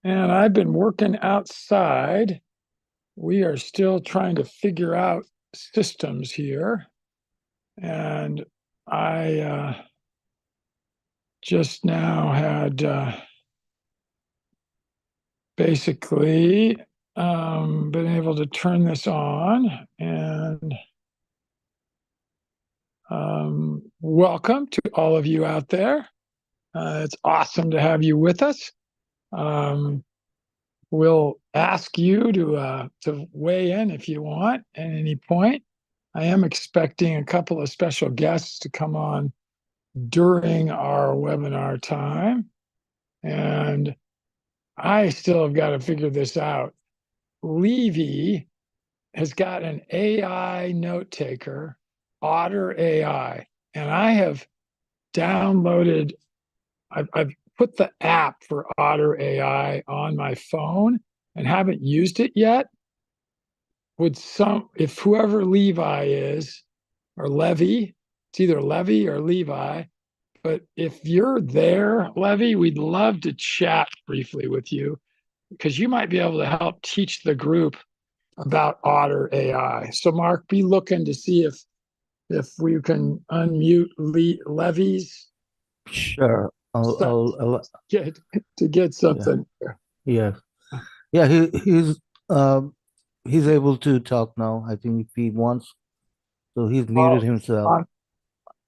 And I've been working outside. We are still trying to figure out systems here. And I just now had basically been able to turn this on. And welcome to all of you out there. It's awesome to have you with us. We'll ask you to weigh in if you want at any point. I am expecting a couple of special guests to come on during our webinar time, and I still have got to figure this out. Levy has got an AI note taker, Otter AI, and I have downloaded. I've put the app for Otter AI on my phone and haven't used it yet. If whoever Levi is, or Levy, it's either Levy or Levi, but if you're there, Levy, we'd love to chat briefly with you because you might be able to help teach the group about Otter AI. So Mark, be looking to see if we can unmute Levy's Sure. get Yeah. something. Yeah. Yeah. He's able to talk now. I think if he wants. So he's muted Oh, himself.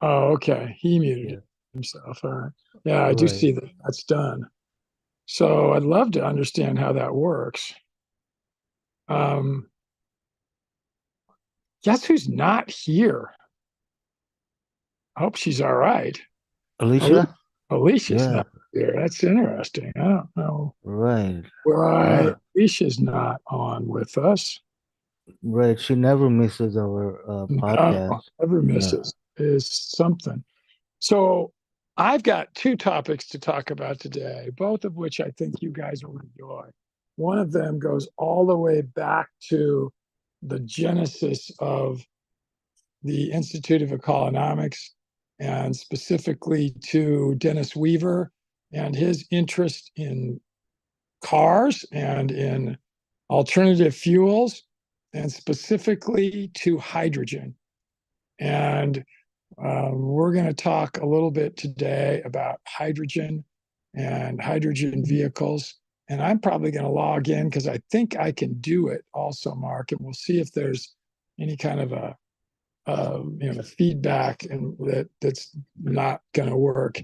okay. He muted Yeah. himself. All right. Yeah, I do Right. see that that's done. So I'd love to understand how that works. Um, guess who's not here? I hope she's all right. Alicia? Alicia's Yeah. not here. That's interesting. I don't know Right. why Yeah. Alicia's not on with us. Right. She never misses our No, podcast. never Yeah. misses is something. So I've got two topics to talk about today, both of which I think you guys will enjoy. One of them goes all the way back to the genesis of the Institute of Economics, and specifically to Dennis Weaver and his interest in cars and in alternative fuels, and specifically to hydrogen. And we're going to talk a little bit today about hydrogen and hydrogen vehicles. And I'm probably going to log in because I think I can do it also, Mark. And we'll see if there's any kind of a feedback and that's not going to work.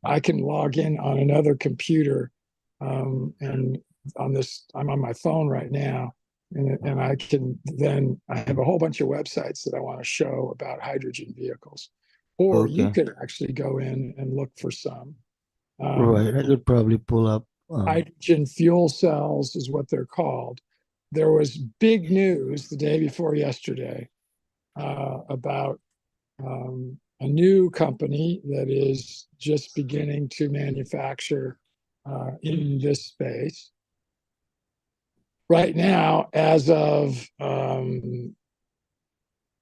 I can log in on another computer, and I'm on my phone right now, and I have a whole bunch of websites that I want to show about hydrogen vehicles, or you Okay. could actually go in and look for some. Um, Right. I could probably pull up. Hydrogen fuel cells is what they're called. There was big news the day before yesterday about a new company that is just beginning to manufacture in this space. Right now, as of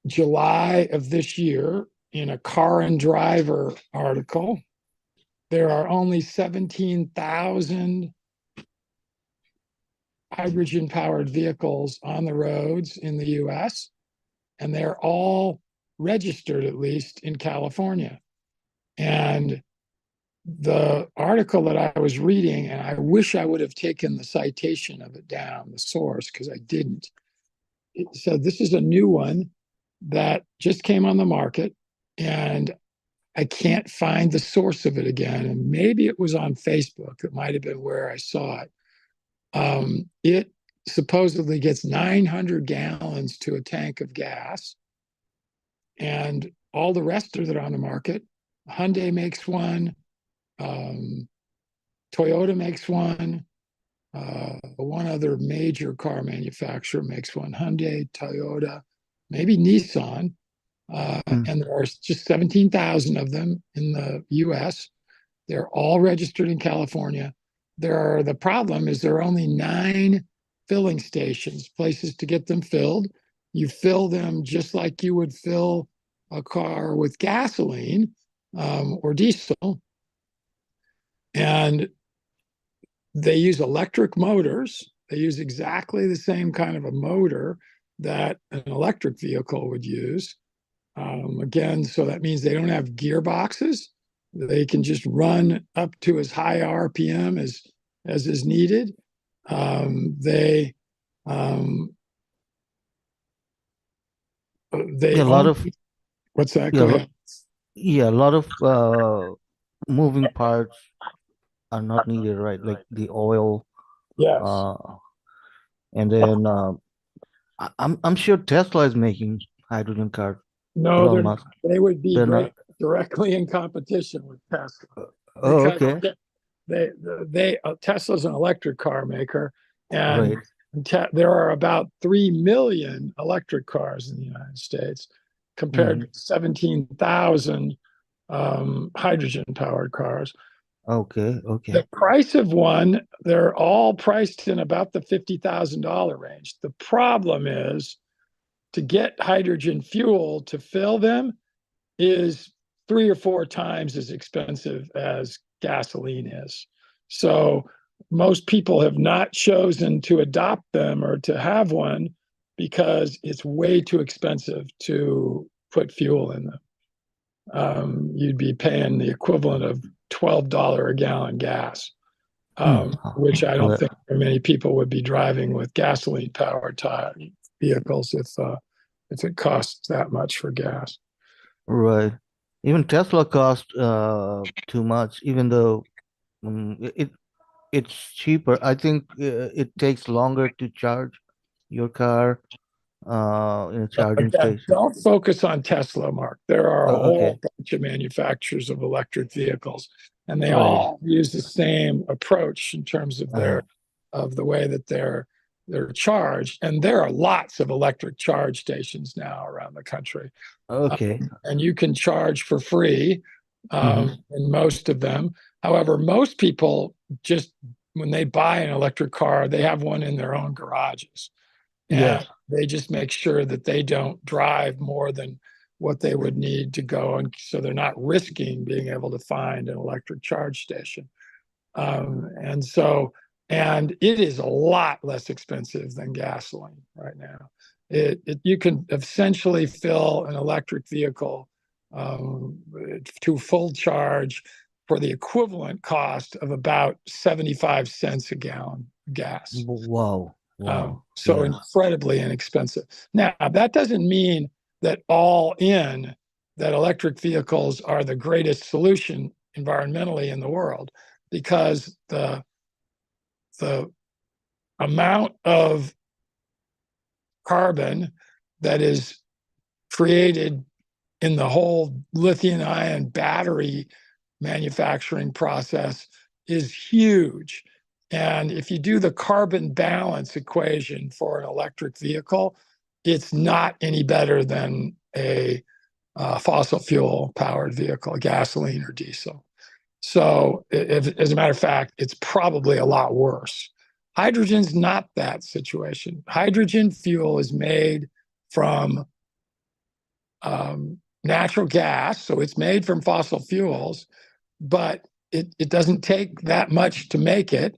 July of this year, in a Car and Driver article, there are only 17,000 hydrogen powered vehicles on the roads in the US, and they're all registered, at least in California. And the article that I was reading, and I wish I would have taken the citation of it down, the source, because I didn't. It said this is a new one that just came on the market, and I can't find the source of it again. And maybe it was on Facebook. It might have been where I saw it. It supposedly gets 900 gallons to a tank of gas, and all the rest that are on the market. Hyundai makes one. Um, Toyota makes one. One other major car manufacturer makes one. Hyundai, Toyota, maybe Nissan. Hmm. And there are just 17,000 of them in the US. They're all registered in California. The problem is there are only 9 filling stations, places to get them filled. You fill them just like you would fill a car with gasoline or diesel. And they use electric motors. They use exactly the same kind of a motor that an electric vehicle would use. Again, so that means they don't have gearboxes. They can just run up to as high RPM as is needed. They Yeah, a lot of what's that? yeah, Go ahead. yeah, a lot of moving parts are not needed, right? Like the oil, Yes. uh, and then I'm sure Tesla is making hydrogen cars. No, Elon Musk, they would be they're not. directly in competition with Tesla Oh, because okay, Tesla's an electric car maker, and right. there are about 3 million electric cars in the United States compared Hmm. to 17,000 hydrogen powered cars. Okay, The okay. price of one, they're all priced in about the $50,000 range. The problem is to get hydrogen fuel to fill them is 3 or 4 times as expensive as gasoline is. So most people have not chosen to adopt them or to have one because it's way too expensive to put fuel in them. You'd be paying the equivalent of $12 a gallon gas, Hmm. which I don't Well, think many people would be driving with gasoline powered vehicles if it costs that much for gas. right. Even Tesla cost too much, even though it's cheaper. I think it takes longer to charge your car in a charging Again, station. don't focus on Tesla, Mark. There are a Oh, whole okay. bunch of manufacturers of electric vehicles, and they Right. all use the same approach in terms of Uh-huh. the way that they're charged. And there are lots of electric charge stations now around the country, Okay. and you can charge for free Hmm. in most of them. However, most people just when they buy an electric car, they have one in their own garages. And Yes. they just make sure that they don't drive more than what they would need to go. And so they're not risking being able to find an electric charge station. And it is a lot less expensive than gasoline right now. You can essentially fill an electric vehicle um, to full charge for the equivalent cost of about 75 cents a gallon gas. Wow. Wow. So Yeah. incredibly inexpensive. Now, that doesn't mean that all in that electric vehicles are the greatest solution environmentally in the world, because the amount of carbon that is created in the whole lithium ion battery manufacturing process is huge. And if you do the carbon balance equation for an electric vehicle, it's not any better than a fossil fuel powered vehicle, gasoline or diesel. So, as a matter of fact, it's probably a lot worse. Hydrogen's not that situation. Hydrogen fuel is made from natural gas, so it's made from fossil fuels, but it doesn't take that much to make it.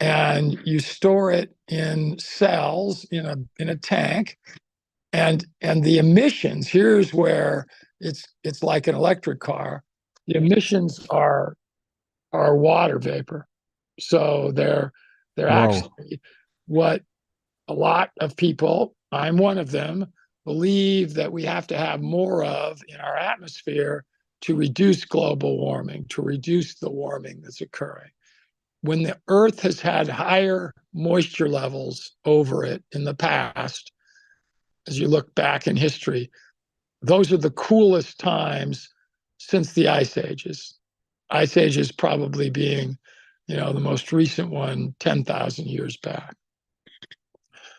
And you store it in cells in a tank. And the emissions, here's where it's like an electric car. The emissions are water vapor. So they're Wow. actually what a lot of people, I'm one of them, believe that we have to have more of in our atmosphere to reduce global warming, to reduce the warming that's occurring. When the Earth has had higher moisture levels over it in the past, as you look back in history, those are the coolest times since the ice ages. Ice ages probably being, the most recent one, 10,000 years back.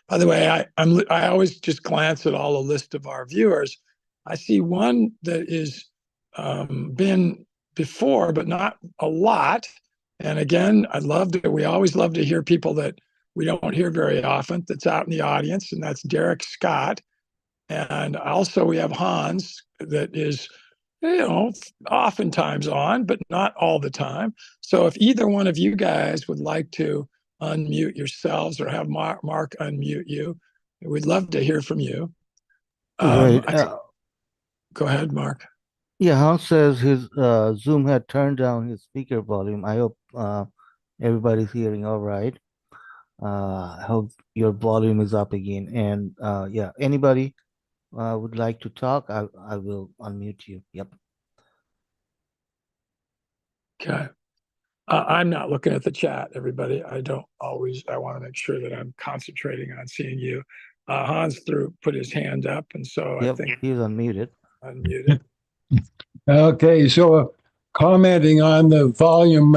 By the way, I always just glance at all the list of our viewers. I see one that is been before, but not a lot. And again, we always love to hear people that we don't hear very often that's out in the audience, and that's Derek Scott. And also we have Hans that is oftentimes on, but not all the time. So if either one of you guys would like to unmute yourselves or have Mark unmute you, we'd love to hear from you. Right. Go ahead, Mark. Yeah, Hans says his Zoom had turned down his speaker volume. I hope everybody's hearing all right. I hope your volume is up again. And yeah, anybody would like to talk, I will unmute you. Yep. Okay. I'm not looking at the chat, everybody. I want to make sure that I'm concentrating on seeing you. Hans put his hand up, and so I Yep, think he's unmuted. unmuted. Okay, so commenting on the volume,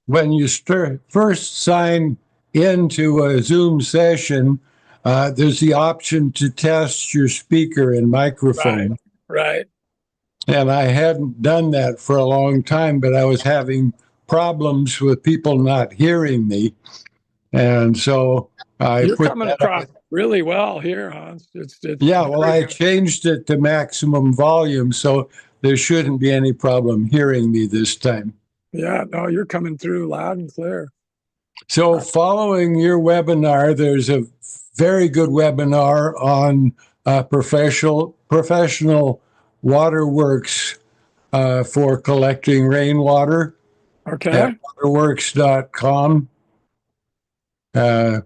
when you first sign into a Zoom session, there's the option to test your speaker and microphone. Right. And I hadn't done that for a long time, but I was having problems with people not hearing me. And so You're coming across really well here, Hans. Yeah, well, I changed it to maximum volume, so there shouldn't be any problem hearing me this time. Yeah, no, you're coming through loud and clear. So following your webinar, there's a very good webinar on professional waterworks for collecting rainwater Okay. at waterworks.com. They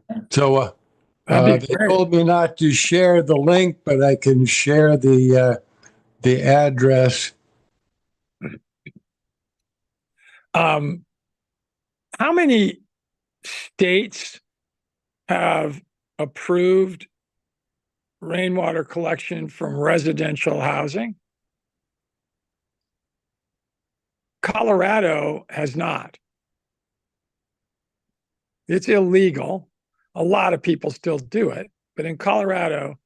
told me not to share the link, but I can share the address. How many states have approved rainwater collection from residential housing? Colorado has not. It's illegal. A lot of people still do it, but in Colorado,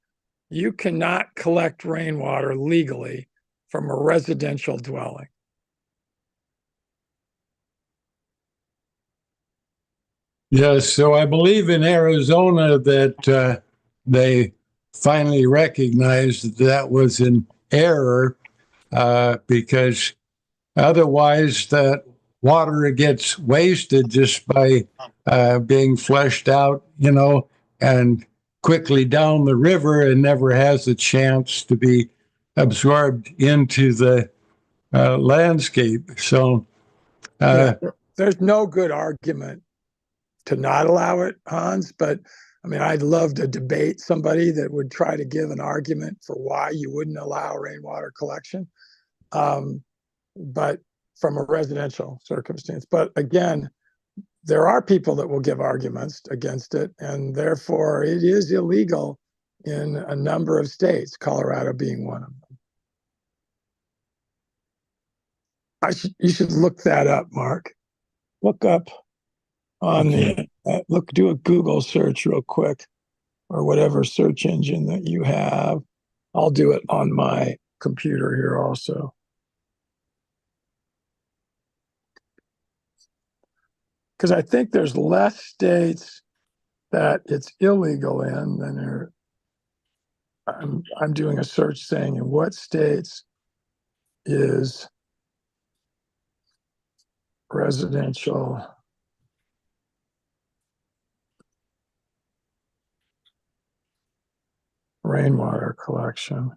you cannot collect rainwater legally from a residential dwelling. Yes, so I believe in Arizona that they finally recognized that was an error because otherwise that water gets wasted just by being flushed out, and quickly down the river and never has a chance to be absorbed into the landscape. So there's no good argument to not allow it, Hans, but I mean, I'd love to debate somebody that would try to give an argument for why you wouldn't allow rainwater collection, but from a residential circumstance. But again, there are people that will give arguments against it, and therefore it is illegal in a number of states, Colorado being one of them. You should look that up, Mark. Look up on the do a Google search real quick, or whatever search engine that you have. I'll do it on my computer here also. Because I think there's less states that it's illegal in than there. I'm doing a search saying in what states is residential rainwater collection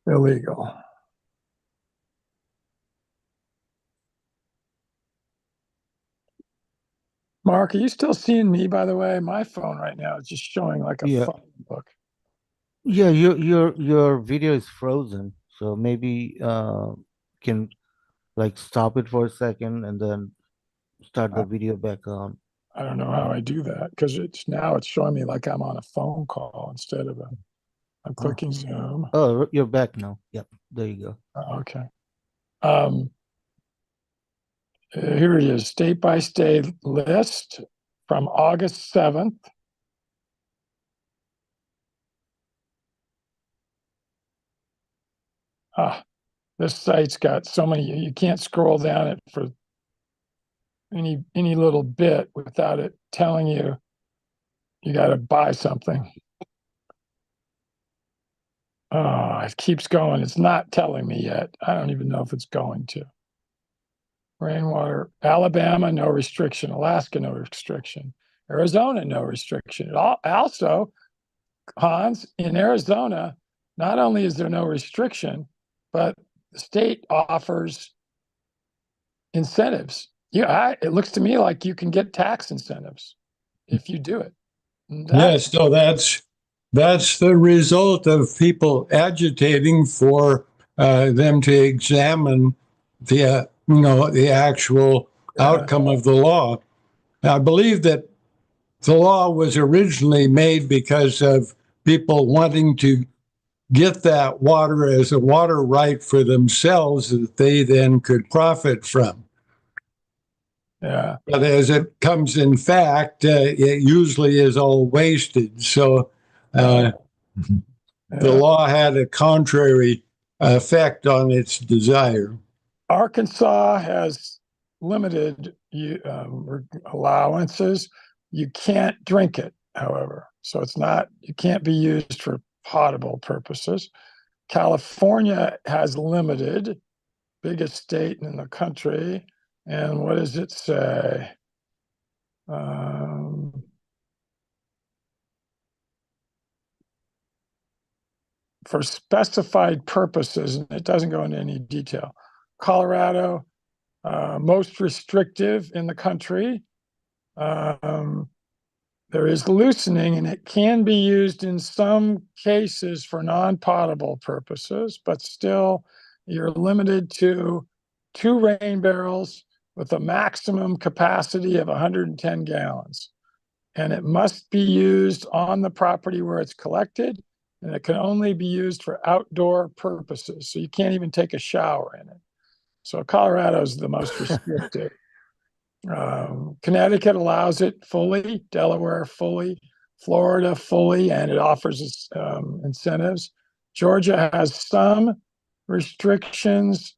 illegal. Mark, are you still seeing me, by the way? My phone right now is just showing like a phone book. Yeah, your video is frozen, so maybe can like stop it for a second and then start the video back on. I don't know how I do that because it's showing me like I'm on a phone call instead of I'm clicking Zoom. Oh, you're back now. Yep, there you go. Okay. Here it is, state by state list from August 7th. This site's got so many, you can't scroll down it for any little bit without it telling you you got to buy something. Oh, it keeps going. It's not telling me yet. I don't even know if it's going to. Rainwater, Alabama, no restriction. Alaska, no restriction. Arizona, no restriction. Also, Hans, in Arizona, not only is there no restriction, but the state offers incentives. Yeah, it looks to me like you can get tax incentives if you do it. Yes, so that's the result of people agitating for them to examine the the actual outcome of the law. I believe that the law was originally made because of people wanting to get that water as a water right for themselves that they then could profit from. Yeah. But as it comes in fact, it usually is all wasted. So the law had a contrary effect on its desire. Arkansas has limited allowances. You can't drink it, however. So it can't be used for potable purposes. California has limited, biggest state in the country. And what does it say? For specified purposes, and it doesn't go into any detail. Colorado, most restrictive in the country. There is loosening, and it can be used in some cases for non-potable purposes, but still you're limited to 2 rain barrels with a maximum capacity of 110 gallons. And it must be used on the property where it's collected, and it can only be used for outdoor purposes. So you can't even take a shower in it. So Colorado is the most restrictive. Connecticut allows it fully, Delaware fully, Florida fully, and it offers incentives. Georgia has some restrictions.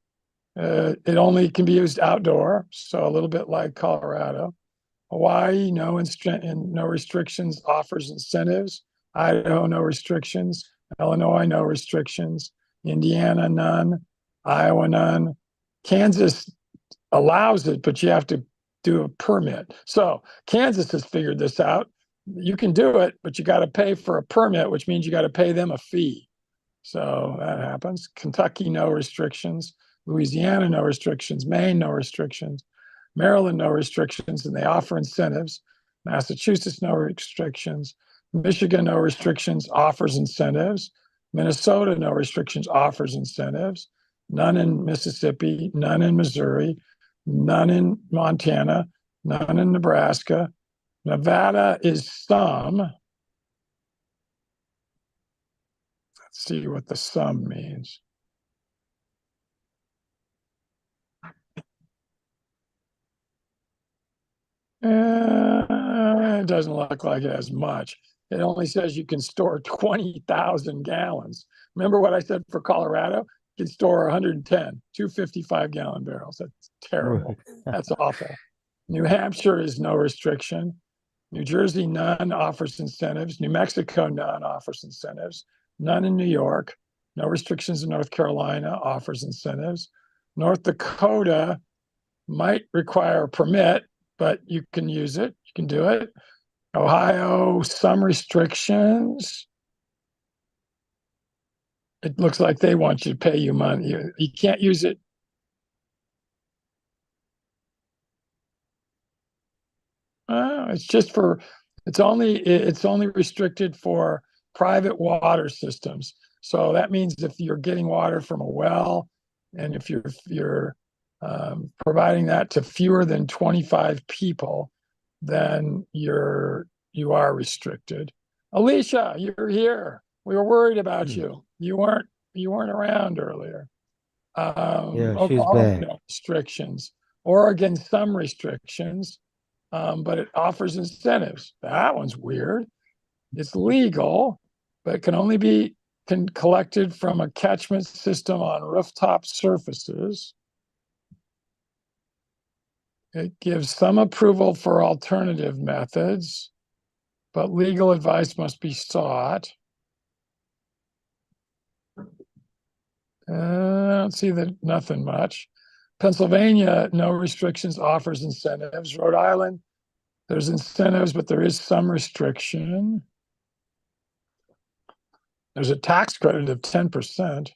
It only can be used outdoor, so a little bit like Colorado. Hawaii, no restrictions, offers incentives. Idaho, no restrictions. Illinois, no restrictions. Indiana, none. Iowa, none. Kansas allows it, but you have to do a permit. So Kansas has figured this out. You can do it, but you got to pay for a permit, which means you got to pay them a fee. So that happens. Kentucky, no restrictions. Louisiana, no restrictions. Maine, no restrictions. Maryland, no restrictions, and they offer incentives. Massachusetts, no restrictions. Michigan, no restrictions, offers incentives. Minnesota, no restrictions, offers incentives. None in Mississippi, none in Missouri, none in Montana, none in Nebraska. Nevada is some. Let's see what the sum means. It doesn't look like it has much. It only says you can store 20,000 gallons. Remember what I said for Colorado? You can store 110, 255-gallon barrels. That's terrible. That's awful. New Hampshire is no restriction. New Jersey, none, offers incentives. New Mexico, none, offers incentives. None in New York. No restrictions in North Carolina, offers incentives. North Dakota might require a permit, but you can use it. You can do it. Ohio, some restrictions. It looks like they want you to pay you money. You can't use it. It's only restricted for private water systems. So that means if you're getting water from a well, and if you're providing that to fewer than 25 people, then you are restricted. Alicia, you're here. We were worried about you. You weren't around earlier. Yeah, she's Oklahoma, back. no restrictions. Oregon, some restrictions, but it offers incentives. That one's weird. It's legal, but can only be collected from a catchment system on rooftop surfaces. It gives some approval for alternative methods, but legal advice must be sought. I don't see that, nothing much. Pennsylvania, no restrictions, offers incentives. Rhode Island, there's incentives, but there is some restriction. There's a tax credit of 10%.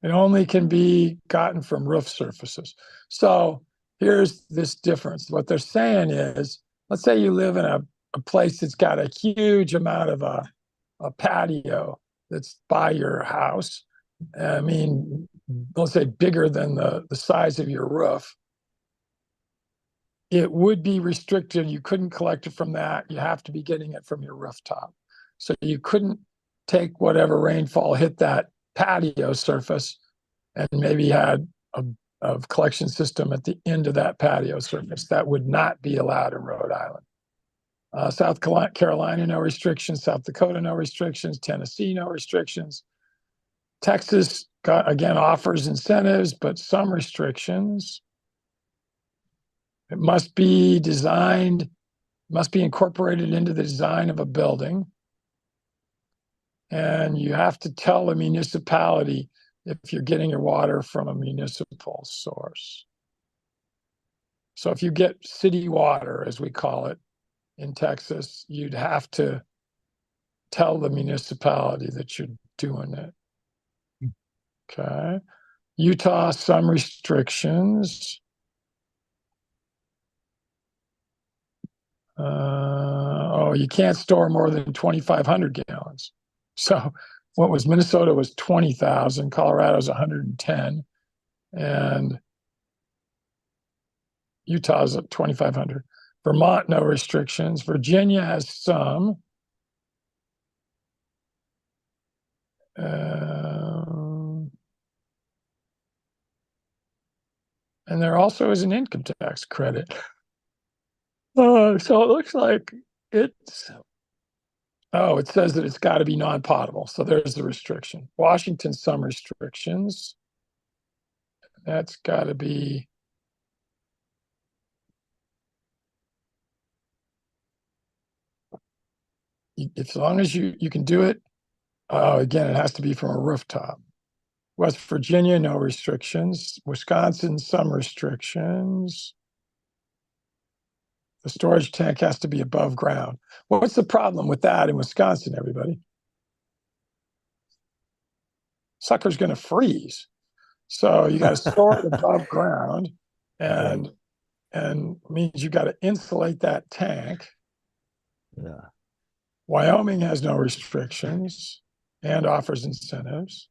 It only can be gotten from roof surfaces. So here's this difference. What they're saying is, let's say you live in a place that's got a huge amount of a patio that's by your house. I mean, let's say bigger than the size of your roof. It would be restricted. You couldn't collect it from that. You have to be getting it from your rooftop. So you couldn't take whatever rainfall hit that patio surface and maybe had a collection system at the end of that patio surface. That would not be allowed in Rhode Island. South Carolina, no restrictions. South Dakota, no restrictions. Tennessee, no restrictions. Texas, again, offers incentives, but some restrictions. It must be designed, must be incorporated into the design of a building. And you have to tell the municipality if you're getting your water from a municipal source. So if you get city water, as we call it in Texas, you'd have to tell the municipality that you're doing it. Okay. Utah, some restrictions. You can't store more than 2,500 gallons. So what was Minnesota was 20,000, Colorado's 110, and Utah's at 2,500. Vermont, no restrictions. Virginia has some. And there also is an income tax credit. So it looks like it's, it says that it's got to be non-potable. So there's the restriction. Washington, some restrictions. That's got to be. As long as you can do it, again, it has to be from a rooftop. West Virginia, no restrictions. Wisconsin, some restrictions. The storage tank has to be above ground. What's the problem with that in Wisconsin, everybody? Sucker's going to freeze. So you got to store it above ground, and means you got to insulate that tank. Yeah. Wyoming has no restrictions and offers incentives.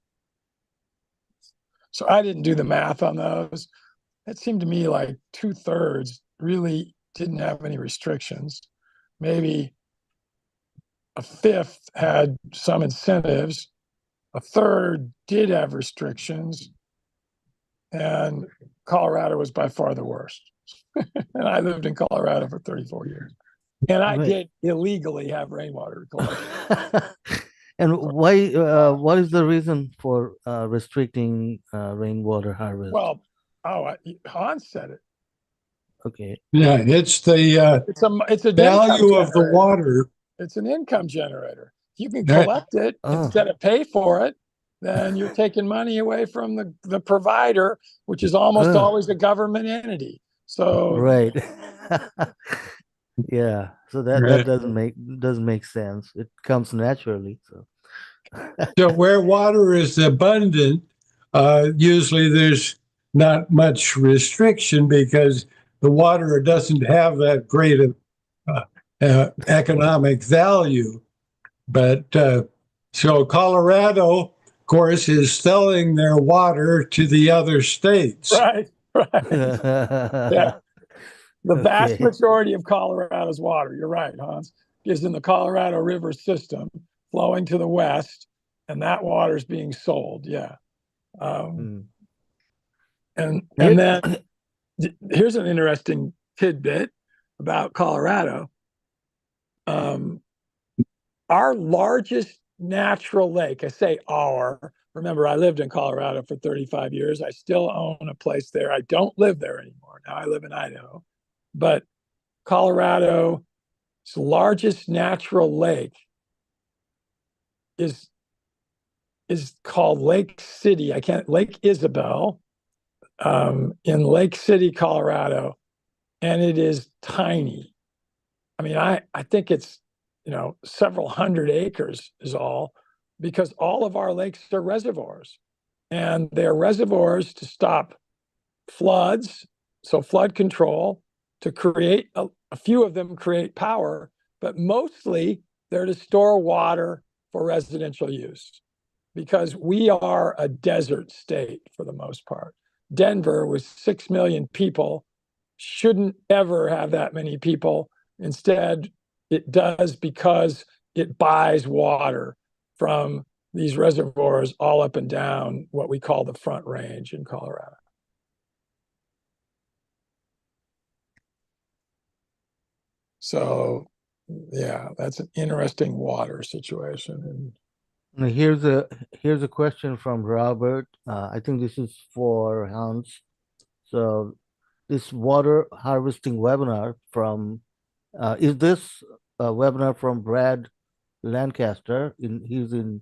So I didn't do the math on those. It seemed to me like 2/3 really didn't have any restrictions. Maybe a fifth had some incentives. A third did have restrictions. And Colorado was by far the worst. And I lived in Colorado for 34 years. And I did illegally have rainwater collection. And why? What is the reason for restricting rainwater harvest? Well, Hans said it. Okay. Yeah, it's the it's a value of the water. It's an income generator. If you can collect it instead of pay for it, then you're taking money away from the provider, which is almost always a government entity. So right. Yeah. So that doesn't make sense. It comes naturally. So so where water is abundant, usually there's not much restriction because the water doesn't have that great economic value. But so Colorado, of course, is selling their water to the other states. Right. Yeah. The vast majority of Colorado's water, you're right, Hans, is in the Colorado River system flowing to the west, and that water is being sold. Yeah. And then here's an interesting tidbit about Colorado. Our largest natural lake, I say our, remember, I lived in Colorado for 35 years. I still own a place there. I don't live there anymore. Now I live in Idaho. But Colorado's largest natural lake is called Lake City. Lake Isabel, in Lake City, Colorado, and it is tiny. I mean, I think it's, several hundred acres is all, because all of our lakes are reservoirs, and they're reservoirs to stop floods, so flood control, to create a few of them create power, but mostly they're to store water for residential use, because we are a desert state for the most part. Denver, with 6 million people, shouldn't ever have that many people. Instead, it does, because it buys water from these reservoirs all up and down what we call the Front Range in Colorado. So, yeah, that's an interesting water situation. Now, here's a question from Robert. I think this is for Hans. So, this water harvesting webinar from is this a webinar from Brad Lancaster? He's in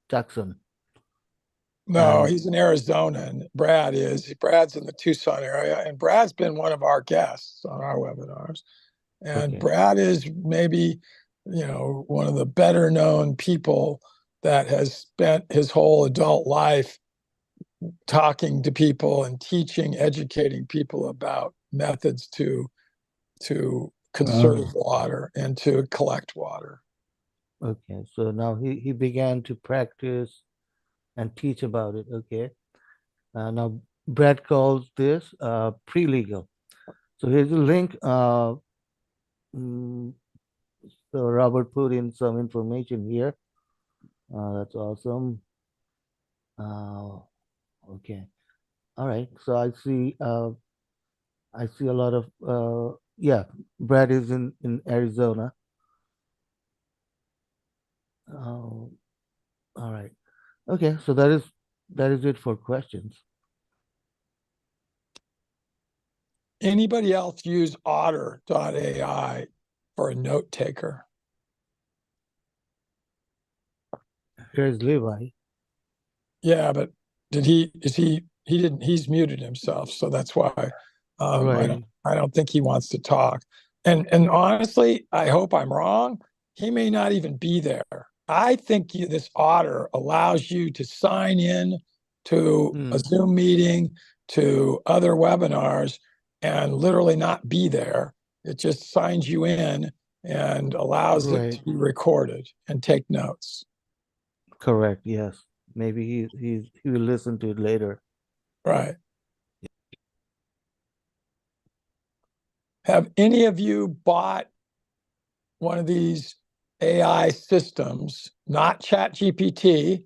Tucson. No, he's in Arizona, and Brad's in the Tucson area, and Brad's been one of our guests on our webinars. And Okay. Brad is maybe, one of the better known people that has spent his whole adult life talking to people and teaching, educating people about methods to conserve water and to collect water. Okay, so now he began to practice and teach about it. Okay. Now Brad calls this pre-legal. So here's a link. So Robert put in some information here. That's awesome. Okay. All right. So I see a lot of yeah, Brad is in Arizona. All right. Okay, so that is it for questions. Anybody else use Otter.ai for a note taker? Here's Levi. Yeah, but he's muted himself, so that's why Right. I don't think he wants to talk. And honestly, I hope I'm wrong. He may not even be there. I think this Otter allows you to sign in to a Zoom meeting, to other webinars, and literally not be there. It just signs you in and allows it to be recorded and take notes. Correct. Yes. Maybe he will listen to it later. Right. Have any of you bought one of these AI systems, not ChatGPT?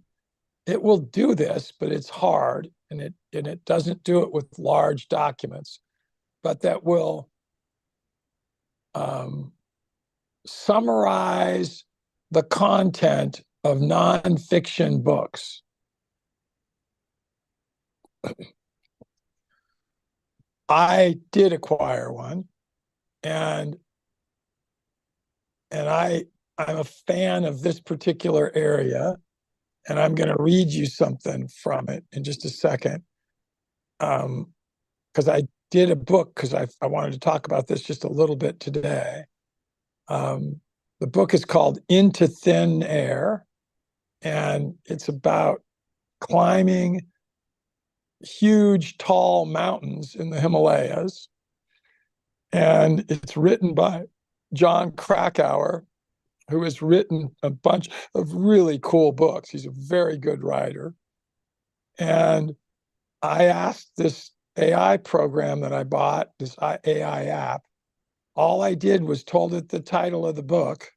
It will do this, but it's hard, and it doesn't do it with large documents, but that will summarize the content of nonfiction books. I did acquire one, and I'm a fan of this particular area, and I'm going to read you something from it in just a second, because I did a book because I wanted to talk about this just a little bit today. The book is called Into Thin Air, and it's about climbing huge, tall mountains in the Himalayas. And it's written by John Krakauer, who has written a bunch of really cool books. He's a very good writer. And I asked this AI program that I bought, this AI app, all I did was told it the title of the book.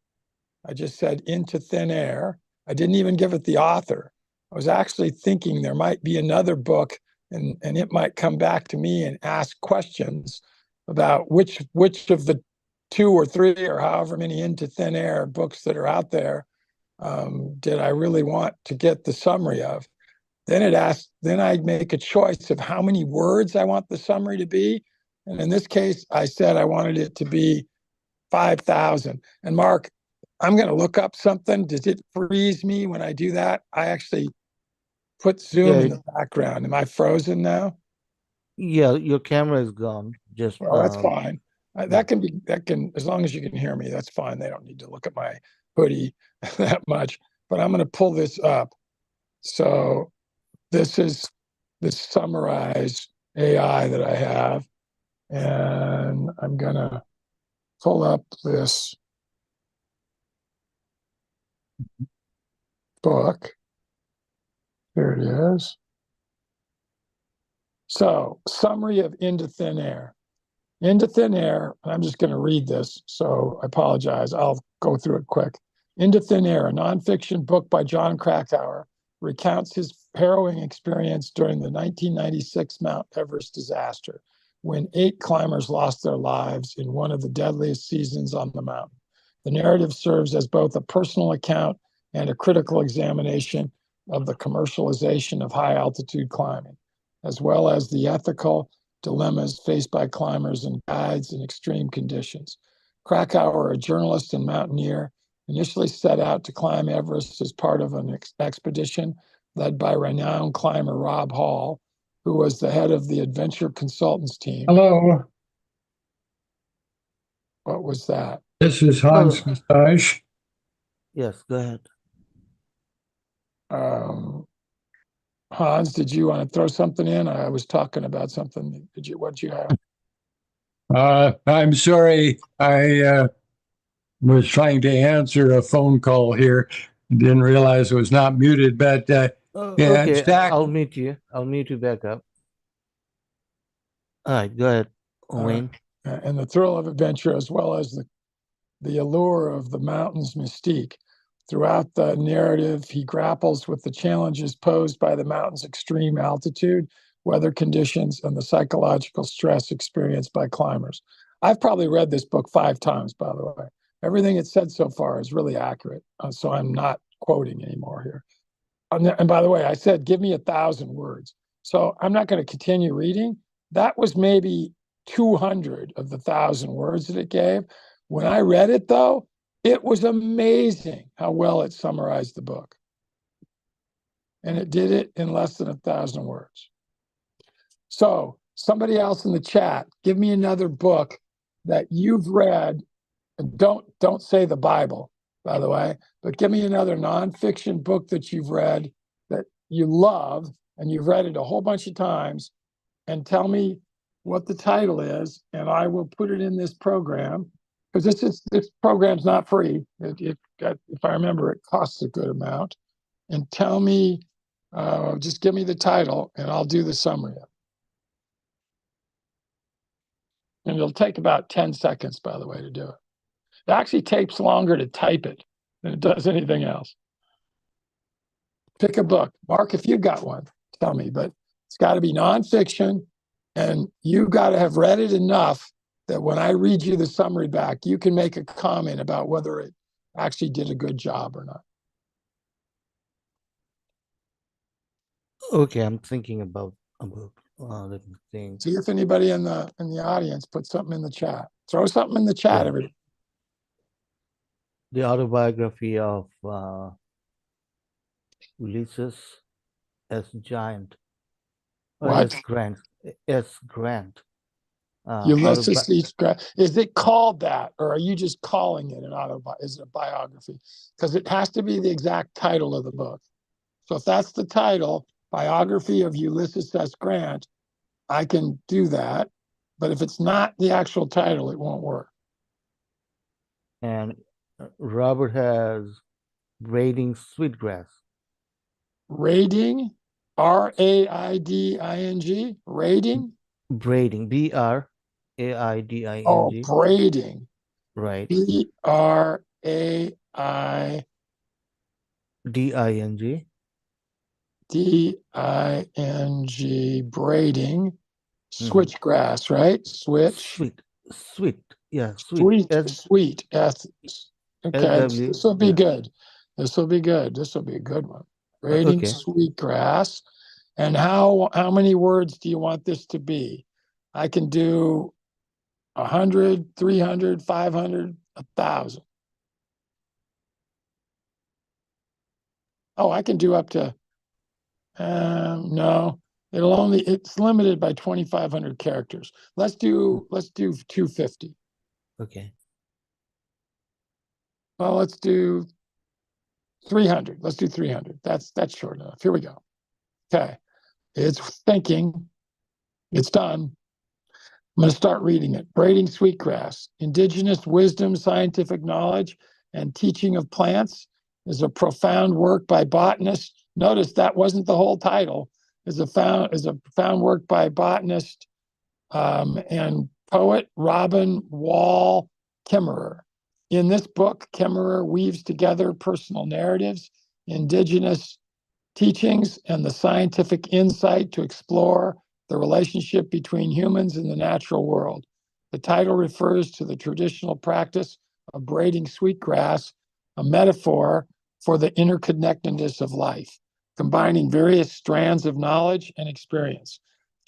I just said Into Thin Air. I didn't even give it the author. I was actually thinking there might be another book, and it might come back to me and ask questions about which of the 2 or 3 or however many Into Thin Air books that are out there did I really want to get the summary of. then I'd make a choice of how many words I want the summary to be. And in this case, I said I wanted it to be 5,000. And Mark, I'm going to look up something. Does it freeze me when I do that? I actually put Zoom Yeah, in the background. Am I frozen now? yeah, your camera is gone. Just Well, that's fine. yeah. That can, as long as you can hear me, that's fine. They don't need to look at my hoodie that much, but I'm going to pull this up. So this is the summarized AI that I have. And I'm going to pull up this book. Here it is. So, summary of Into Thin Air. Into Thin Air, and I'm just going to read this, so I apologize. I'll go through it quick. Into Thin Air, a nonfiction book by John Krakauer, recounts his harrowing experience during the 1996 Mount Everest disaster, when 8 climbers lost their lives in one of the deadliest seasons on the mountain. The narrative serves as both a personal account and a critical examination of the commercialization of high altitude climbing, as well as the ethical dilemmas faced by climbers and guides in extreme conditions. Krakauer, a journalist and mountaineer, initially set out to climb Everest as part of an expedition led by renowned climber Rob Hall, who was the head of the Adventure Consultants team. Hello, What was that? this is Hans Massage. Yes, go ahead. Hans, did you want to throw something in? I was talking about something. What'd you have? I'm sorry, I was trying to answer a phone call here. Didn't realize it was not muted, but yeah, Okay, Zach, I'll mute you. I'll mute you back up. All right, go ahead, Wayne. And the thrill of adventure, as well as the allure of the mountain's mystique. Throughout the narrative, he grapples with the challenges posed by the mountain's extreme altitude, weather conditions, and the psychological stress experienced by climbers. I've probably read this book 5 times, by the way. Everything it's said so far is really accurate, so I'm not quoting anymore here. And by the way, I said, give me 1,000 words. So I'm not going to continue reading. That was maybe 200 of the 1,000 words that it gave. When I read it, though, it was amazing how well it summarized the book. And it did it in less than 1,000 words. So somebody else in the chat, give me another book that you've read. And don't say the Bible, by the way, but give me another nonfiction book that you've read that you love and you've read it a whole bunch of times, and tell me what the title is, and I will put it in this program. Because this program's not free. If I remember, it costs a good amount. And tell me, just give me the title, and I'll do the summary. And it'll take about 10 seconds, by the way, to do it. It actually takes longer to type it than it does anything else. Pick a book. Mark, if you've got one, tell me. But it's got to be nonfiction, and you've got to have read it enough that when I read you the summary back, you can make a comment about whether it actually did a good job or not. Okay, I'm thinking about a book. Let me think. See if anybody in the audience put something in the chat. Throw something in the chat, Yeah. everybody. The autobiography of Ulysses S. Giant. Or What? S. Grant. S. Grant. Ulysses S. Grant. Is it called that, or are you just calling it an autobiography? Is it a biography? Because it has to be the exact title of the book. So if that's the title, Biography of Ulysses S. Grant, I can do that. But if it's not the actual title, it won't work. And Robert has Raiding Sweetgrass. Raiding, R-A-I-D-I-N-G, raiding? Braiding, B-R-A-I-D-I-N-G. Oh, braiding. Right. B-R-A-I D-I-N-G. D-I-N-G, braiding. Switchgrass, right? Sweet. Yeah, Sweet. Sweet. Okay, S-W, this will be good. This will be good. This will be a good one. Braiding okay. sweetgrass. And how many words do you want this to be? I can do 100, 300, 500, 1,000. Oh, I can do up to, no, it's limited by 2,500 characters. Let's do 250. Okay. Well, let's do 300. Let's do 300. That's short enough. Here we go. Okay. It's thinking. It's done. I'm going to start reading it. Braiding Sweetgrass, Indigenous Wisdom, Scientific Knowledge, and Teaching of Plants is a profound work by botanist. Notice that wasn't the whole title. Is a profound work by botanist and poet Robin Wall Kimmerer. In this book, Kimmerer weaves together personal narratives, indigenous teachings, and the scientific insight to explore the relationship between humans and the natural world. The title refers to the traditional practice of braiding sweetgrass, a metaphor for the interconnectedness of life, combining various strands of knowledge and experience.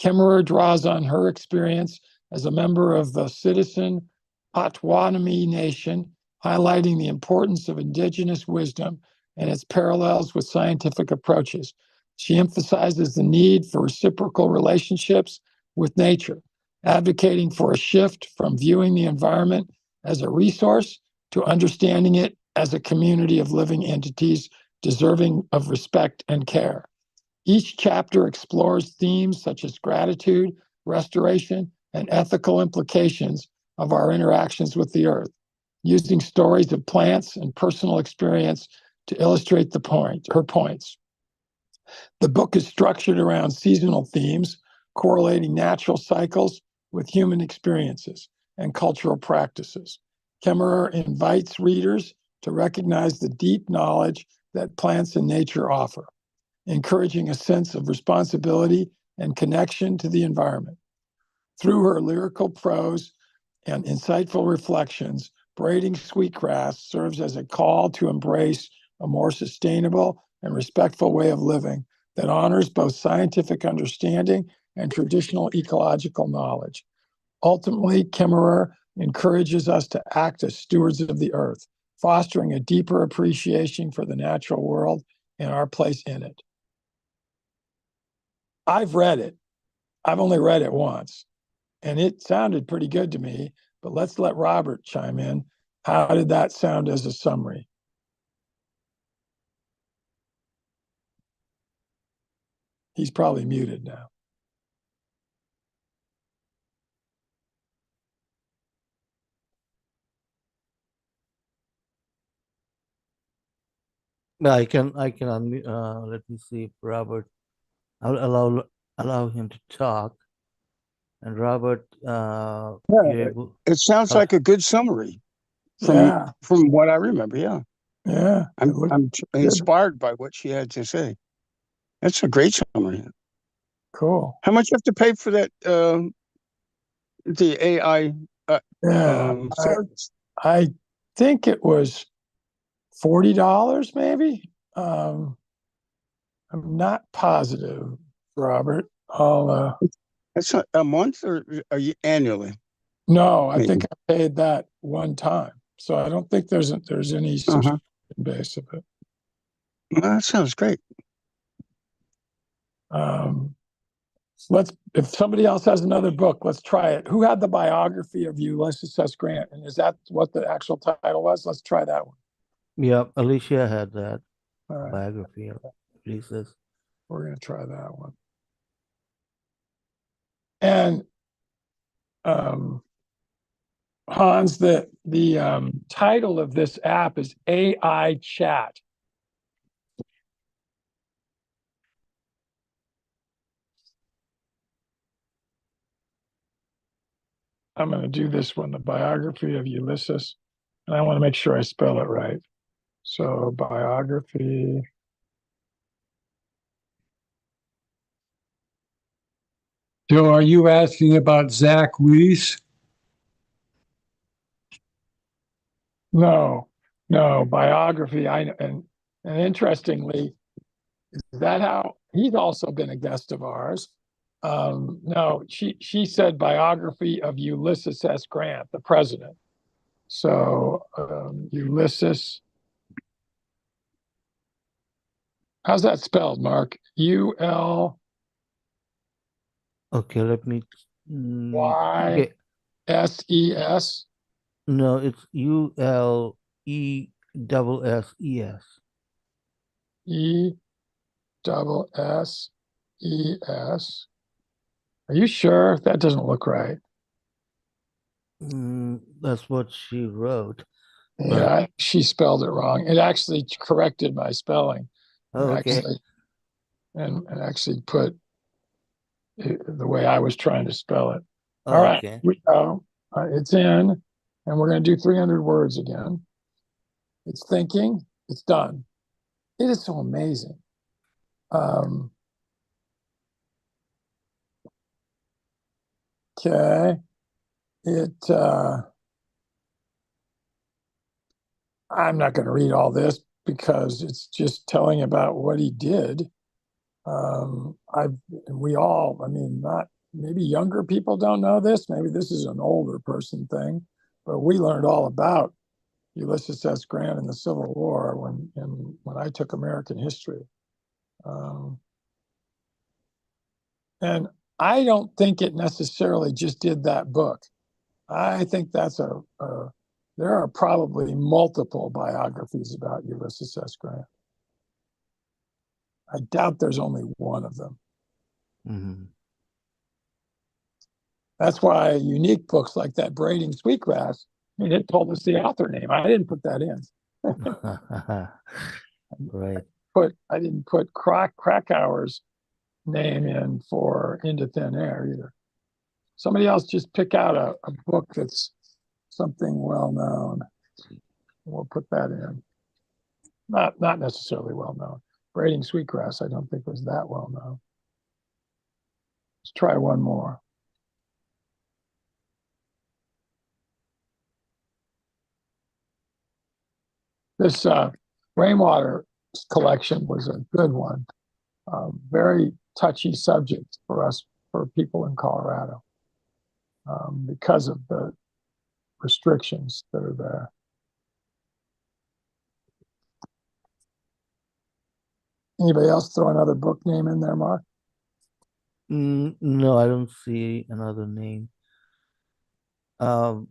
Kimmerer draws on her experience as a member of the citizen Potawatomi Nation, highlighting the importance of indigenous wisdom and its parallels with scientific approaches. She emphasizes the need for reciprocal relationships with nature, advocating for a shift from viewing the environment as a resource to understanding it as a community of living entities deserving of respect and care. Each chapter explores themes such as gratitude, restoration, and ethical implications of our interactions with the earth, using stories of plants and personal experience to illustrate her points. The book is structured around seasonal themes, correlating natural cycles with human experiences and cultural practices. Kimmerer invites readers to recognize the deep knowledge that plants and nature offer, encouraging a sense of responsibility and connection to the environment. Through her lyrical prose and insightful reflections, Braiding Sweetgrass serves as a call to embrace a more sustainable and respectful way of living that honors both scientific understanding and traditional ecological knowledge. Ultimately, Kimmerer encourages us to act as stewards of the earth, fostering a deeper appreciation for the natural world and our place in it. I've read it. I've only read it once, and it sounded pretty good to me, but let's let Robert chime in. How did that sound as a summary? He's probably muted now. No, I can unmute, let me see if Robert, I'll allow him to talk. And Robert, you're able, It sounds like a good summary Yeah, from what I remember. Yeah, yeah. I'm Good. inspired by what she had to say. That's a great summary. Cool. How much you have to pay for that? The AI Yeah, service. I think it was $40, maybe. I'm not positive, Robert. That's a month or annually? No, I Maybe. think I paid that one time, so I don't think there's any subscription base of it. Well, that sounds great. If somebody else has another book, let's try it. Who had the biography of Ulysses S. Grant? And is that what the actual title was? Let's try that one. yeah, Alicia had that All right, biography of Ulysses. we're going to try that one. And Hans, the title of this app is AI Chat. I'm going to do this one, the biography of Ulysses, and I want to make sure I spell it right. So biography. So are you asking about Zach Weiss? No, biography. And interestingly, Is that how he's also been a guest of ours? No, she said biography of Ulysses S. Grant, the president. So Ulysses, how's that spelled, Mark? U-L-Y-S-E-S. Okay, let me. Okay, no, it's ULESSES. E-double-S-E-S. Are you sure? That doesn't look right. That's what she wrote. Yeah, she spelled it wrong. It actually corrected my spelling. Oh, okay. And actually put it the way I was trying to spell it. Oh, All right, okay. we go. It's in, and we're going to do 300 words again. It's thinking. It's done. It is so amazing. Okay. I'm not going to read all this because it's just telling about what he did. I mean, not maybe younger people don't know this. Maybe this is an older person thing, but we learned all about Ulysses S. Grant in the Civil War when I took American history. And I don't think it necessarily just did that book. I think there are probably multiple biographies about Ulysses S. Grant. I doubt there's only one of them. Mhm. That's why unique books like that Braiding Sweetgrass, I mean, it told us the author name. I didn't put that in. Right. I didn't put Krakauer's name in for Into Thin Air either. Somebody else just pick out a book that's something well known. We'll put that in. Not necessarily well known. Braiding Sweetgrass, I don't think was that well known. Let's try one more. This rainwater collection was a good one. Very touchy subject for us, for people in Colorado, because of the restrictions that are there. Anybody else throw another book name in there, Mark? No, I don't see another name. Can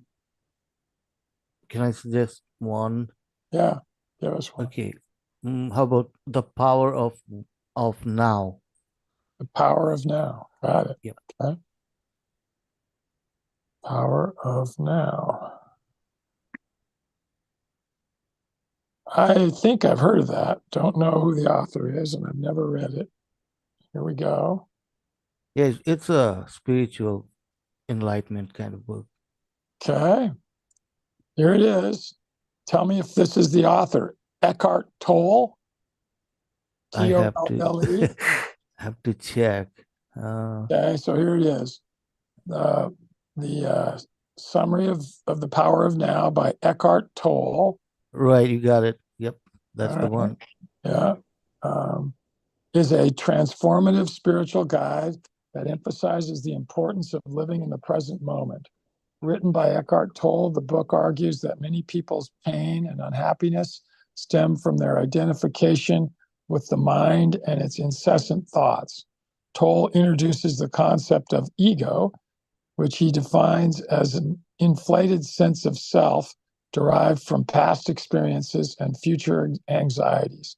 I suggest one? Yeah, give us one. Okay. How about The Power of Now? The Power of Now. Got it. Yep. Okay. Power of Now. I think I've heard of that. Don't know who the author is, and I've never read it. Here we go. Yes, it's a spiritual enlightenment kind of book. Okay. Here it is. Tell me if this is the author. Eckhart Tolle. I have Tolle. to have to check. Okay, so here it is. The summary of The Power of Now by Eckhart Tolle. Right, you got it. Yep, that's All the right. one. Yeah. Is a transformative spiritual guide that emphasizes the importance of living in the present moment. Written by Eckhart Tolle, the book argues that many people's pain and unhappiness stem from their identification with the mind and its incessant thoughts. Tolle introduces the concept of ego, which he defines as an inflated sense of self derived from past experiences and future anxieties.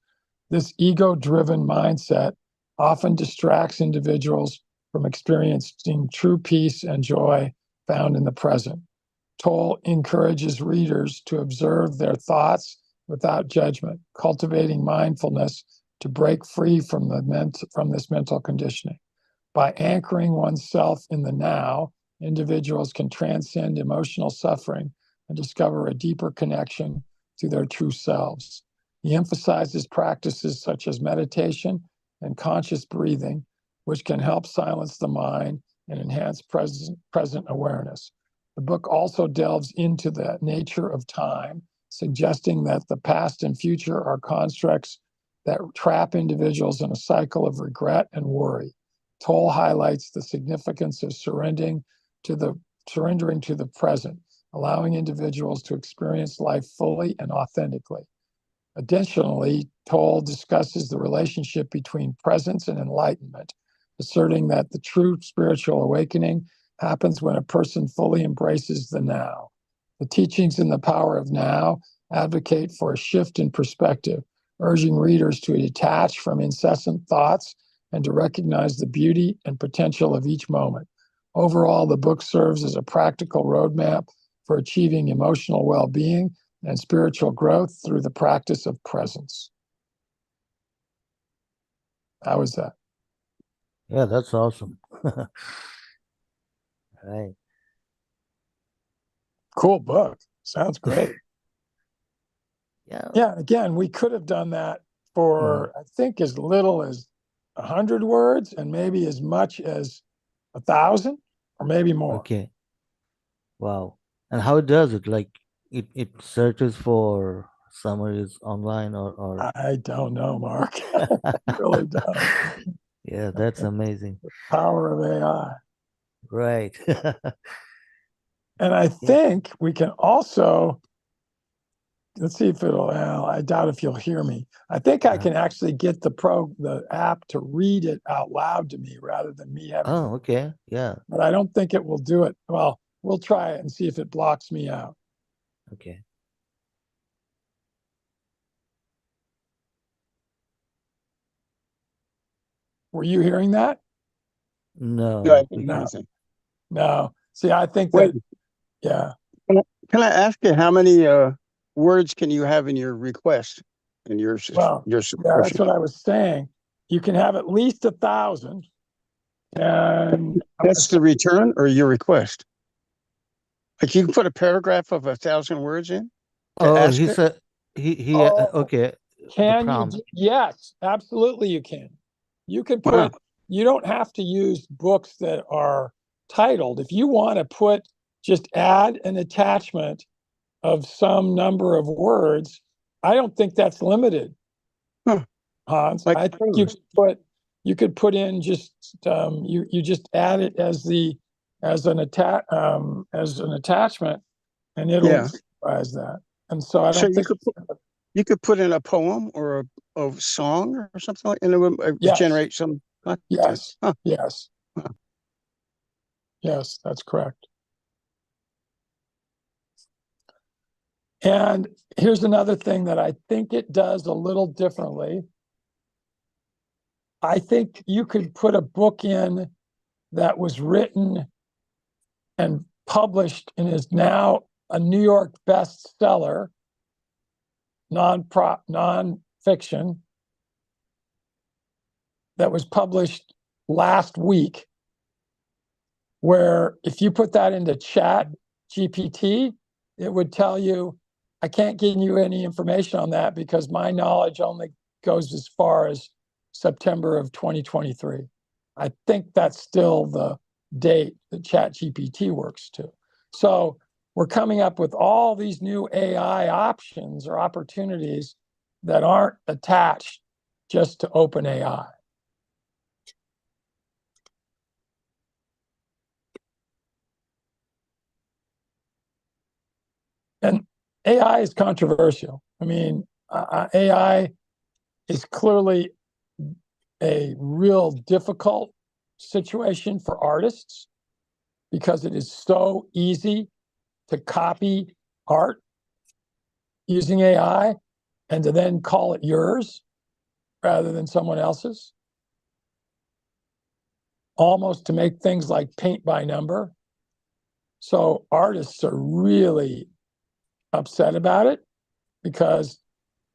This ego-driven mindset often distracts individuals from experiencing true peace and joy found in the present. Tolle encourages readers to observe their thoughts without judgment, cultivating mindfulness to break free from this mental conditioning. By anchoring oneself in the now, individuals can transcend emotional suffering and discover a deeper connection to their true selves. He emphasizes practices such as meditation and conscious breathing, which can help silence the mind and enhance present awareness. The book also delves into the nature of time, suggesting that the past and future are constructs that trap individuals in a cycle of regret and worry. Toll highlights the significance of surrendering to the present, allowing individuals to experience life fully and authentically. Additionally, Toll discusses the relationship between presence and enlightenment, asserting that the true spiritual awakening happens when a person fully embraces the now. The teachings in The Power of Now advocate for a shift in perspective, urging readers to detach from incessant thoughts and to recognize the beauty and potential of each moment. Overall, the book serves as a practical roadmap for achieving emotional well-being and spiritual growth through the practice of presence. How was that? Yeah, that's awesome. Right. Cool book. Sounds great. Yeah. Yeah, again, we could have done that for, I think, as little as 100 words and maybe as much as 1,000 or maybe more. Okay. Wow. And how it does it? Like it searches for summaries online or I don't know, Mark. I really don't. Yeah, that's amazing. Power of AI. Right. And I Yeah. think we can also, let's see if it'll, well, I doubt if you'll hear me. I think I can actually get the app to read it out loud to me rather than me having, Oh, okay. Yeah. but I don't think it will do it. Well, we'll try it and see if it blocks me out. Okay. Were you hearing that? No. No, I didn't hear No. anything. No. See, I think Wait, that, yeah. can I ask you how many words can you have in your request in your Well, your yeah, that's subscription? what I was saying. You can have at least 1,000. And That's the return or your request? Like you can put a paragraph of 1,000 words in to Oh, ask he it? said he oh, okay. The can you? prompt. Yes, absolutely you can. You can Wow. put, you don't have to use books that are titled. If you want to put, just add an attachment of some number of words, I don't think that's limited, Huh. Hans. Like I think prose. you could put in just you just add it as as an attachment, and it'll Yeah. summarize that. And so I So don't think you could put in a poem or a song or something like, and it would yes, generate some content. yes, Huh. yes, Huh. yes, that's correct. And here's another thing that I think it does a little differently. I think you could put a book in that was written and published and is now a New York bestseller, nonfiction, that was published last week, where if you put that into Chat GPT, it would tell you, I can't give you any information on that because my knowledge only goes as far as September of 2023. I think that's still the date that Chat GPT works to. So we're coming up with all these new AI options or opportunities that aren't attached just to OpenAI. And AI is controversial. I mean, AI is clearly a real difficult situation for artists because it is so easy to copy art using AI and to then call it yours rather than someone else's, almost to make things like paint by number. So artists are really upset about it because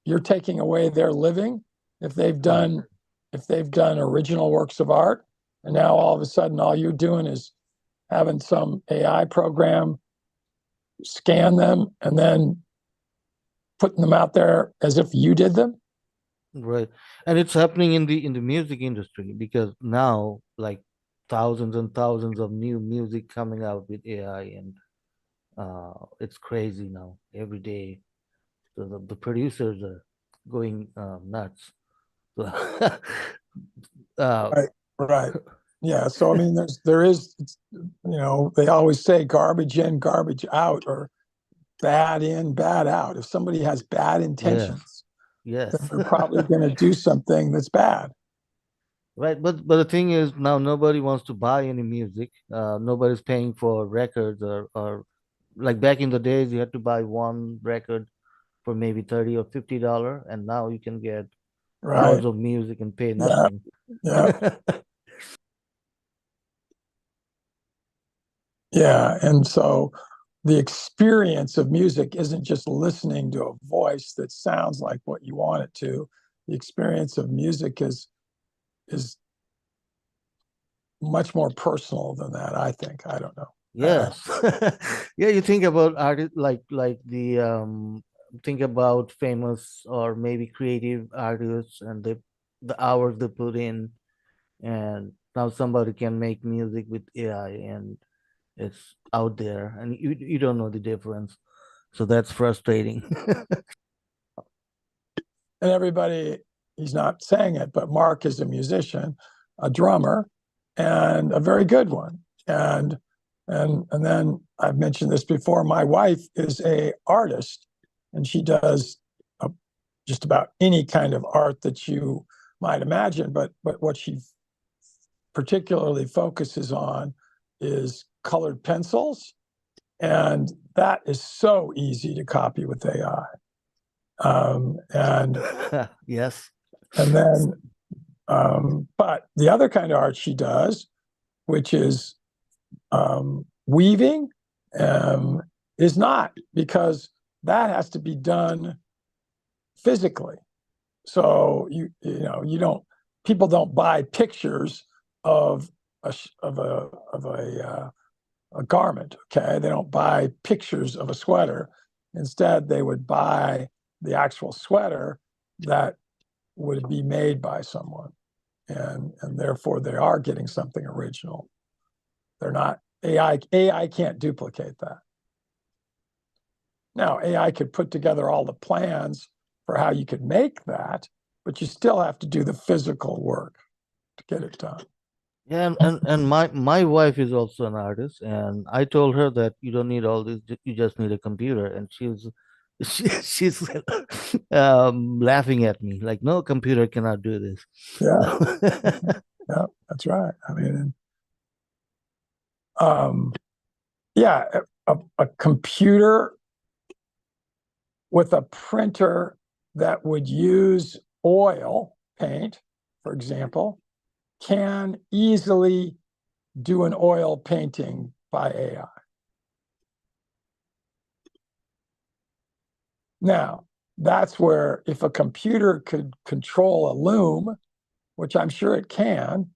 you're taking away their living if they've done original works of art, and now all of a sudden all you're doing is having some AI program scan them and then putting them out there as if you did them. Right. And it's happening in the music industry because now like thousands and thousands of new music coming out with AI and it's crazy now every day. So the producers are going nuts. So, uh, Right. Right. Yeah. So, I mean, they always say garbage in, garbage out, or bad in, bad out. If somebody has bad intentions, yes. then they're probably going to do something that's bad. Right, but the thing is now nobody wants to buy any music. Nobody's paying for records or like back in the days you had to buy one record for maybe $30 or $50, and now you can get Right. hours of music and pay Yeah. nothing. Yeah. Yeah. And so the experience of music isn't just listening to a voice that sounds like what you want it to. The experience of music is much more personal than that, I think. I don't know. Yes. Yeah, you think about artists like think about famous or maybe creative artists and the hours they put in, and now somebody can make music with AI and it's out there and you don't know the difference. So that's frustrating. And everybody, he's not saying it, but Mark is a musician, a drummer, and a very good one. And then I've mentioned this before. My wife is a artist, and she does just about any kind of art that you might imagine. But what she particularly focuses on is colored pencils, and that is so easy to copy with AI. And Yes. and then but the other kind of art she does, which is weaving, is not, because that has to be done physically. So you don't, people don't buy pictures of a garment. Okay, they don't buy pictures of a sweater. Instead, they would buy the actual sweater that would be made by someone, and therefore they are getting something original. They're not AI. AI can't duplicate that. Now, AI could put together all the plans for how you could make that, but you still have to do the physical work to get it done. Yeah, and my wife is also an artist, and I told her that you don't need all this, you just need a computer, and she's laughing at me like, no, computer cannot do this. Yeah, yeah, that's right. I mean, yeah, a computer with a printer that would use oil paint, for example, can easily do an oil painting by AI. Now, that's where if a computer could control a loom, which I'm sure it can,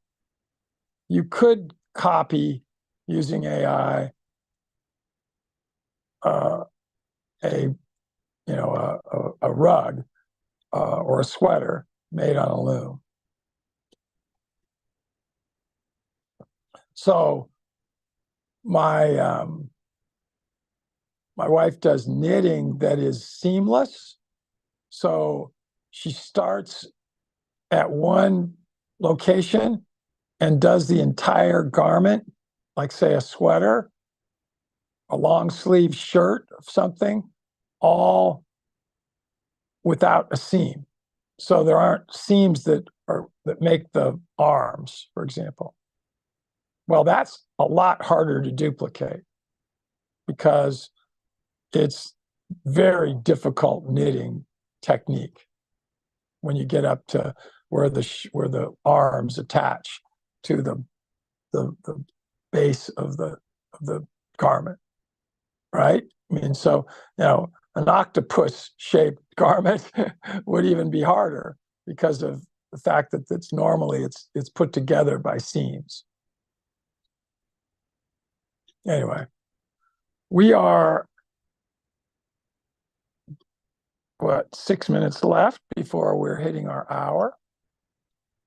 you could copy using AI a rug or a sweater made on a loom. So my wife does knitting that is seamless. So she starts at one location and does the entire garment, like say a sweater, a long sleeve shirt of something, all without a seam. So there aren't seams that make the arms, for example. Well, that's a lot harder to duplicate because it's very difficult knitting technique when you get up to where the arms attach to the base of the garment, right? I mean, so an octopus shaped garment would even be harder because of the fact that it's put together by seams. Anyway, we are 6 minutes left before we're hitting our hour.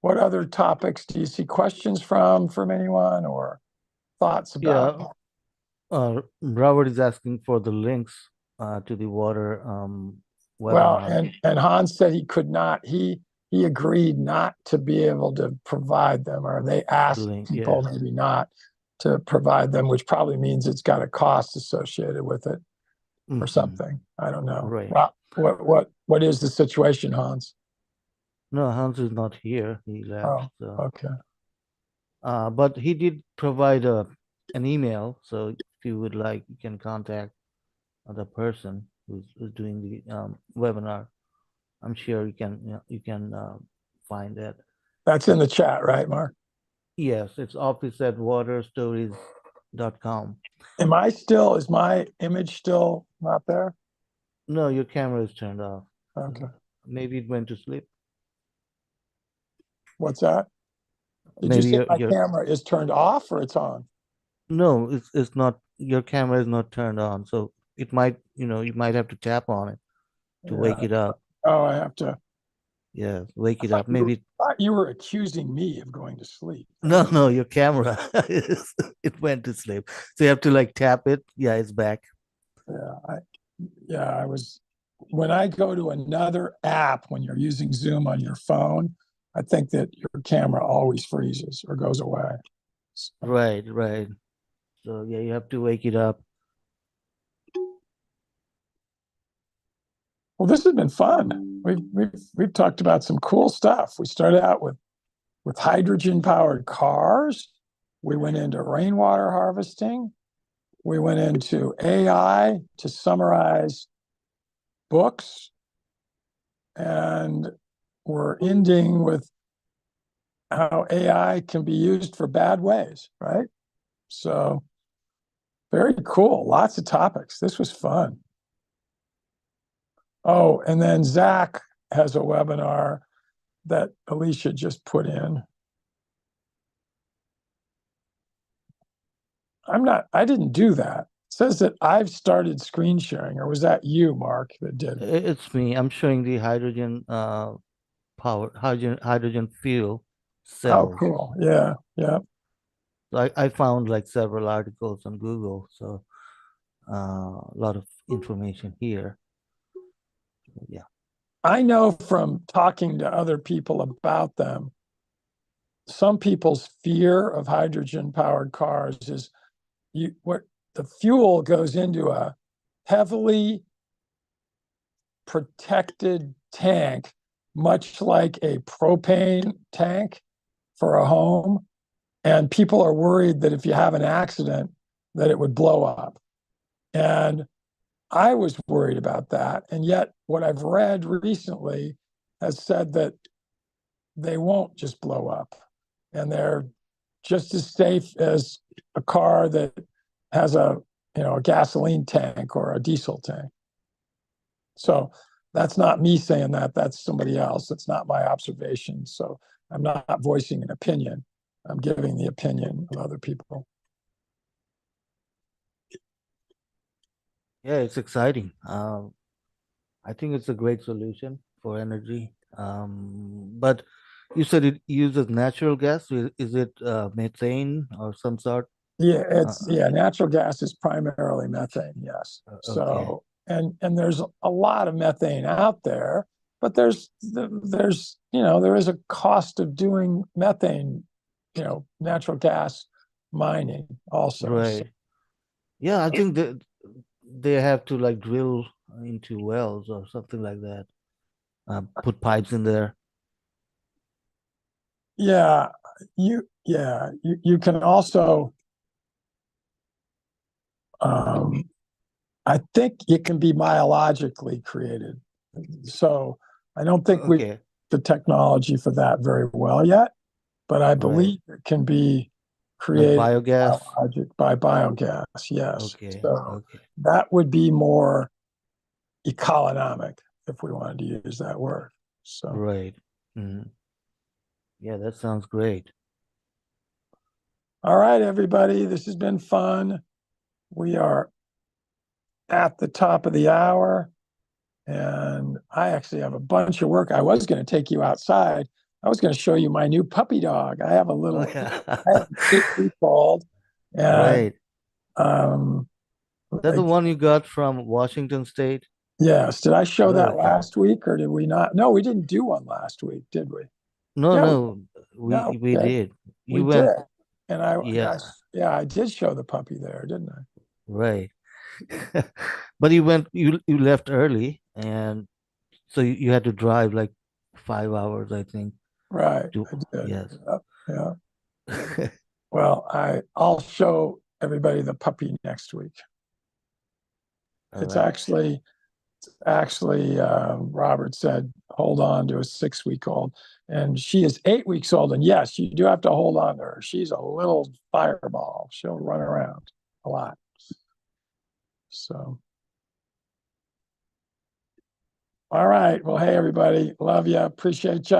What other topics do you see questions from anyone or thoughts about? Yeah, Robert is asking for the links to the water Well, webinar. and Hans said he could not. He he agreed not to be able to provide them, or they asked Link, people yeah. maybe not to provide them, which probably means it's got a cost associated with it or Mhm. something. I don't know. Right. Well, what is the situation, Hans? No, Hans is not here. He left. Oh, So, okay. but he did provide an email. So if you would like, you can contact the person who's doing the webinar. I'm sure you can find that. That's in the chat, right, Mark? Yes, it's office@waterstories.com. Is my image still not there? No, your camera is turned off. Okay. Maybe it went to sleep. What's that? Did Maybe you say my your camera is turned off or it's on? no, it's not. Your camera is not turned on, so it might you might have to tap on it to wake Yeah. it up. Oh, I have to. Yeah, wake I it up. Maybe thought you were accusing me of going to sleep. no, your camera it went to sleep. So you have to like tap it. Yeah, it's back. I was when I go to another app when you're using Zoom on your phone, I think that your camera always freezes or goes away. Right, right. So yeah, you have to wake it up. Well, this has been fun. We've talked about some cool stuff. We started out with hydrogen powered cars. We went into rainwater harvesting. We went into AI to summarize books. And we're ending with how AI can be used for bad ways, right? So very cool. Lots of topics. This was fun. Oh, and then Zach has a webinar that Alicia just put in. I didn't do that. It says that I've started screen sharing, or was that you, Mark, that did it? It's me. I'm showing the hydrogen hydrogen fuel Oh, cells. cool. Yeah, yeah. So I found like several articles on Google, so a lot of information here. Yeah. I know from talking to other people about them, some people's fear of hydrogen powered cars is the fuel goes into a heavily protected tank, much like a propane tank for a home. And people are worried that if you have an accident, that it would blow up. And I was worried about that. And yet, what I've read recently has said that they won't just blow up. And they're just as safe as a car that has a gasoline tank or a diesel tank. So that's not me saying that. That's somebody else. It's not my observation. So I'm not voicing an opinion. I'm giving the opinion of other people. Yeah, it's exciting. I think it's a great solution for energy. But you said it uses natural gas. Is it methane or some sort? Natural gas is primarily methane, yes. Okay. So and there's a lot of methane out there, but there is a cost of doing methane, natural gas mining also. Right. Yeah, I think that they have to like drill into wells or something like that. Put pipes in there. You can also I think it can be biologically created. So I don't think we Okay. the technology for that very well yet, but I Right. believe it can be Like created biogas. by biogas. Yes. Okay. So Okay. that would be more economic if we wanted to use that word. So Right. Mhm. Yeah, that sounds great. all right, everybody, this has been fun. We are at the top of the hour, and I actually have a bunch of work. I was going to take you outside. I was going to show you my new puppy dog. I have a little Oh, yeah. I have a 8-week-old, and Right. um, That's the one you got from Washington State? Yes. Did I show that Good. last week or did we not? No, we didn't do one last week, did we? No, Yeah, no, no, we okay. did. We You did. went, And yeah, yeah, I did show the puppy there, didn't I? right. But you left early, and so you had to drive like 5 hours, I think. Right. To I did. yes. Yeah. Well, I'll show everybody the puppy next week. All It's right. actually, Robert said, hold on to a 6-week-old. And she is 8 weeks old. And yes, you do have to hold on to her. She's a little fireball. She'll run around a lot. So, all right. Well, hey, everybody. Love you. Appreciate you.